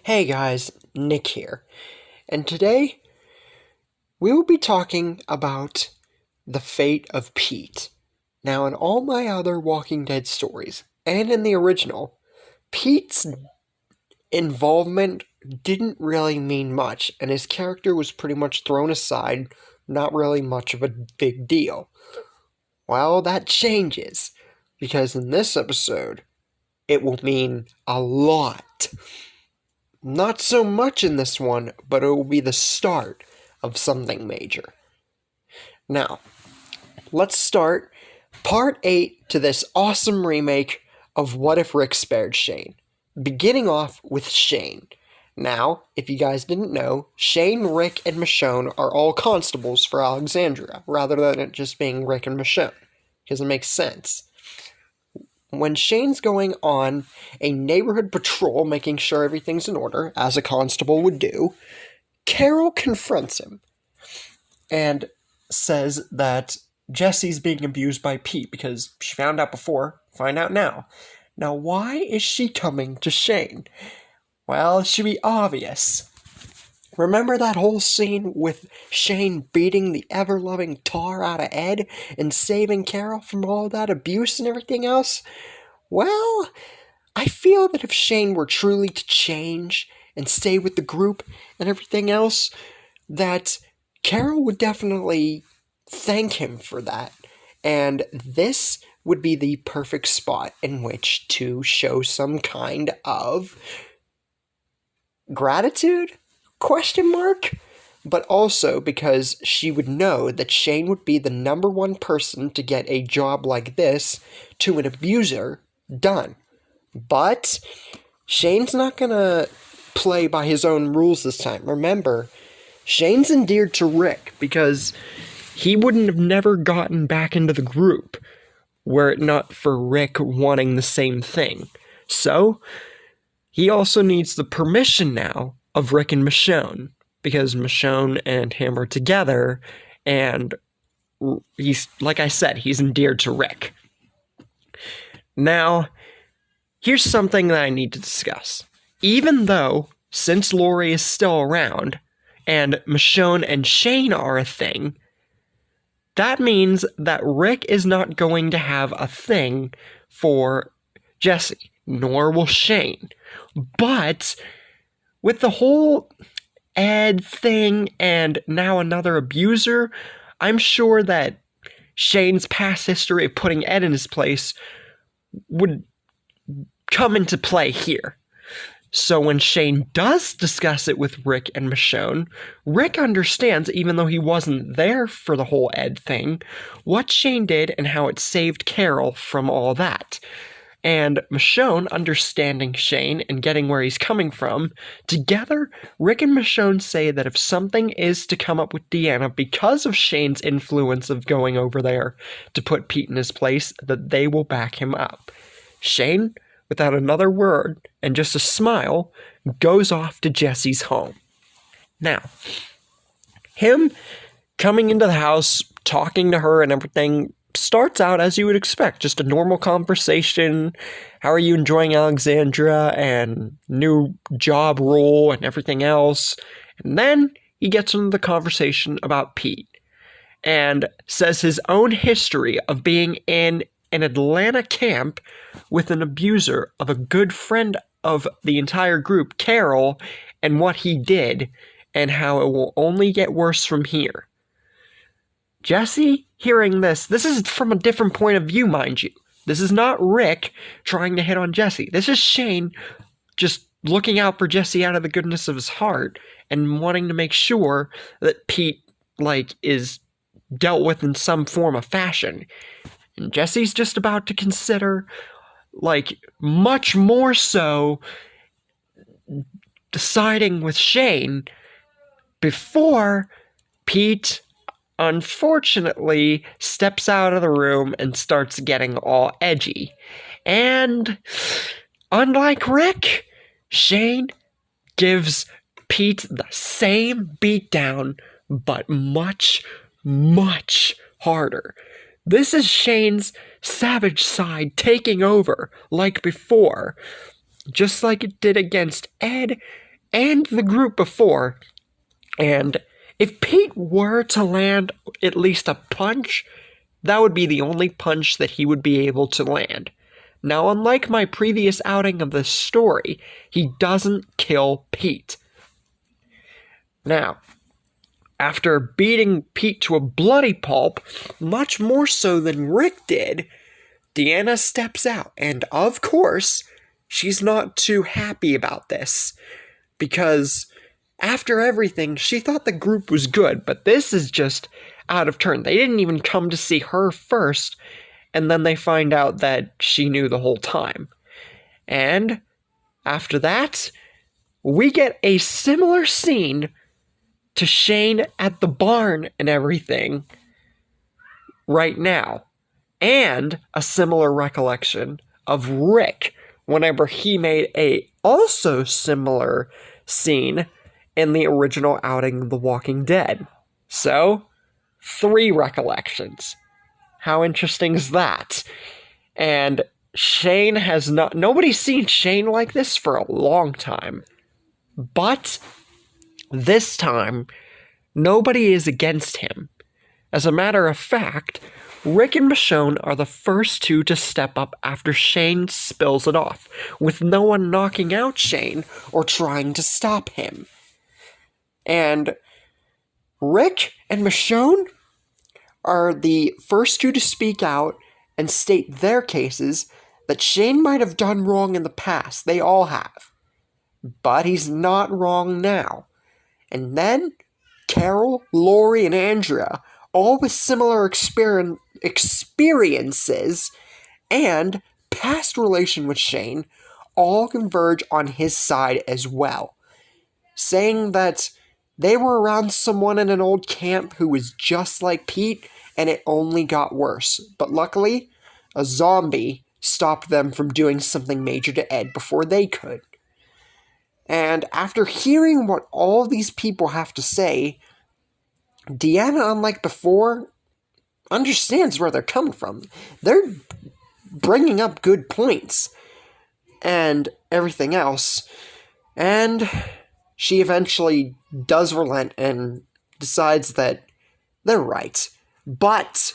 Hey guys, Nick here, and today we will be talking about the fate of Pete. Now, in all my other Walking Dead stories, and in the original, Pete's involvement didn't really mean much, and his character was pretty much thrown aside, not really much of a big deal. Well, that changes, because in this episode, it will mean a lot. Not so much in this one, but it will be the start of something major. Now, let's start part 8 to this awesome remake of What If Rick Spared Shane, beginning off with Shane. Now, if you guys didn't know, Shane, Rick, and Michonne are all constables for Alexandria, rather than it just being Rick and Michonne, because it makes sense. When Shane's going on a neighborhood patrol, making sure everything's in order, as a constable would do, Carol confronts him and says that Jesse's being abused by Pete because she found out before, find out now. Now, why is she coming to Shane? Well, it should be obvious. Remember that whole scene with Shane beating the ever-loving tar out of Ed and saving Carol from all that abuse and everything else? Well, I feel that if Shane were truly to change and stay with the group and everything else, that Carol would definitely thank him for that. And this would be the perfect spot in which to show some kind of gratitude? Question mark? But also because she would know that Shane would be the number one person to get a job like this to an abuser done. But Shane's not gonna play by his own rules this time. Remember, Shane's endeared to Rick because he wouldn't have never gotten back into the group were it not for Rick wanting the same thing. So, he also needs the permission now of Rick and Michonne, because Michonne and him are together, and he's, like I said, he's endeared to Rick. Now, here's something that I need to discuss. Even though, since Lori is still around, and Michonne and Shane are a thing, that means that Rick is not going to have a thing for Jesse, nor will Shane. But with the whole Ed thing and now another abuser, I'm sure that Shane's past history of putting Ed in his place would come into play here. So when Shane does discuss it with Rick and Michonne, Rick understands, even though he wasn't there for the whole Ed thing, what Shane did and how it saved Carol from all that. And Michonne understanding Shane and getting where he's coming from, together, Rick and Michonne say that if something is to come up with Deanna because of Shane's influence of going over there to put Pete in his place, that they will back him up. Shane, without another word and just a smile, goes off to Jesse's home. Now, him coming into the house, talking to her and everything, starts out as you would expect, just a normal conversation. How are you enjoying Alexandria and new job role and everything else? And then he gets into the conversation about Pete and says his own history of being in an Atlanta camp with an abuser of a good friend of the entire group, Carol, and what he did and how it will only get worse from here. Jesse, hearing this is from a different point of view, mind you. This is not Rick trying to hit on Jesse. This is Shane just looking out for Jesse out of the goodness of his heart and wanting to make sure that Pete, is dealt with in some form of fashion. And Jesse's just about to consider, much more so deciding with Shane before Pete unfortunately steps out of the room and starts getting all edgy. And unlike Rick, Shane gives Pete the same beatdown, but much, much harder. This is Shane's savage side taking over like before, just like it did against Ed and the group before. And if Pete were to land at least a punch, that would be the only punch that he would be able to land. Now, unlike my previous outing of this story, he doesn't kill Pete. Now, after beating Pete to a bloody pulp, much more so than Rick did, Deanna steps out, and of course, she's not too happy about this, because after everything, she thought the group was good, but this is just out of turn. They didn't even come to see her first, and then they find out that she knew the whole time. And after that, we get a similar scene to Shane at the barn and everything right now, and a similar recollection of Rick whenever he made a also similar scene in the original outing of The Walking Dead. So, 3 recollections. How interesting is that? And Shane has not... Nobody's seen Shane like this for a long time. But this time, nobody is against him. As a matter of fact, Rick and Michonne are the first 2 to step up after Shane spills it off, with no one knocking out Shane or trying to stop him. And Rick and Michonne are the first 2 to speak out and state their cases that Shane might have done wrong in the past. They all have. But he's not wrong now. And then Carol, Lori, and Andrea, all with similar experiences and past relation with Shane, all converge on his side as well, saying that they were around someone in an old camp who was just like Pete, and it only got worse. But luckily, a zombie stopped them from doing something major to Ed before they could. And after hearing what all these people have to say, Deanna, unlike before, understands where they're coming from. They're bringing up good points and everything else. And she eventually does relent and decides that they're right. But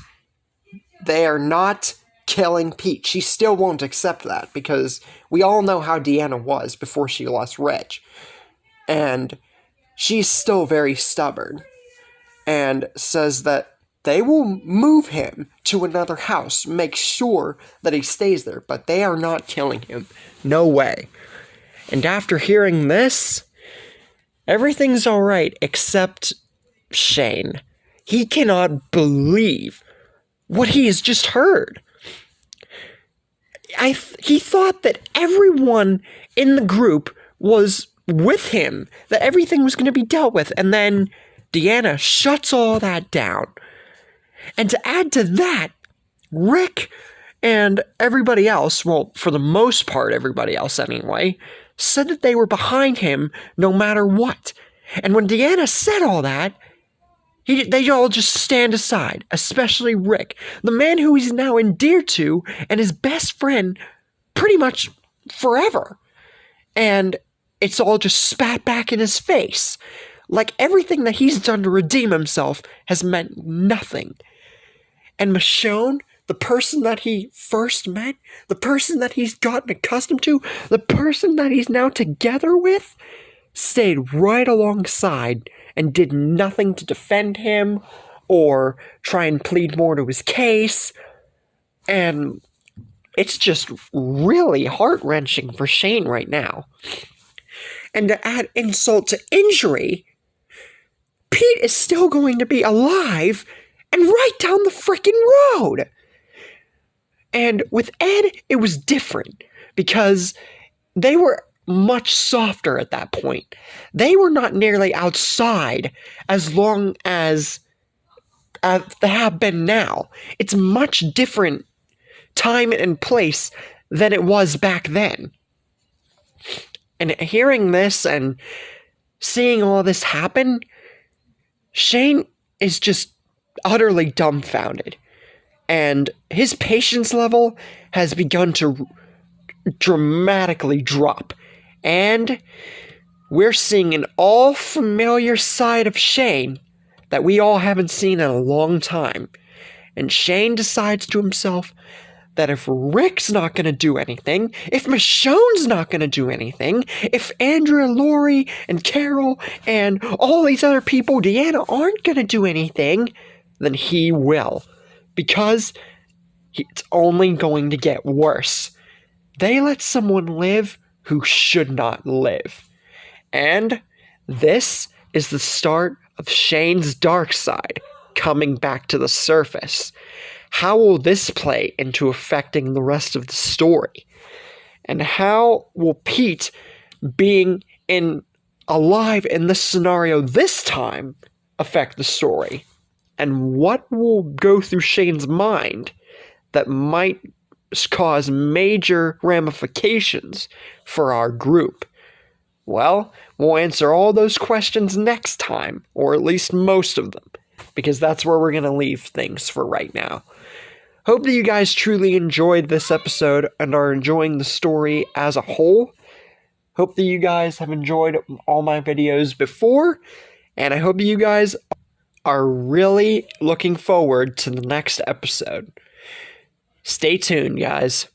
they are not killing Pete. She still won't accept that, because we all know how Deanna was before she lost Reg. And she's still very stubborn, and says that they will move him to another house, make sure that he stays there, but they are not killing him. No way. And after hearing this, everything's alright except Shane. He cannot believe what he has just heard. He thought that everyone in the group was with him, that everything was going to be dealt with, and then Deanna shuts all that down. And to add to that, Rick and everybody else, well, for the most part, everybody else anyway, said that they were behind him no matter what. And when Deanna said all that, they all just stand aside, especially Rick, the man who he's now endeared to and his best friend pretty much forever. And it's all just spat back in his face. Like everything that he's done to redeem himself has meant nothing. And Michonne, the person that he first met, the person that he's gotten accustomed to, the person that he's now together with, stayed right alongside and did nothing to defend him or try and plead more to his case. And it's just really heart-wrenching for Shane right now. And to add insult to injury, Pete is still going to be alive and right down the freaking road. And with Ed, it was different because they were much softer at that point. They were not nearly outside as long as they have been now. It's much different time and place than it was back then. And hearing this and seeing all this happen, Shane is just utterly dumbfounded. And his patience level has begun to dramatically drop. And we're seeing an all-familiar side of Shane that we all haven't seen in a long time. And Shane decides to himself that if Rick's not going to do anything, if Michonne's not going to do anything, if Andrea, Lori, and Carol, and all these other people, Deanna, aren't going to do anything, then he will. Because it's only going to get worse. They let someone live who should not live. And this is the start of Shane's dark side coming back to the surface. How will this play into affecting the rest of the story? And how will Pete being alive in this scenario this time affect the story? And what will go through Shane's mind that might cause major ramifications for our group? Well, we'll answer all those questions next time, or at least most of them, because that's where we're going to leave things for right now. Hope that you guys truly enjoyed this episode and are enjoying the story as a whole. Hope that you guys have enjoyed all my videos before, and I hope you guys are really looking forward to the next episode. Stay tuned, guys.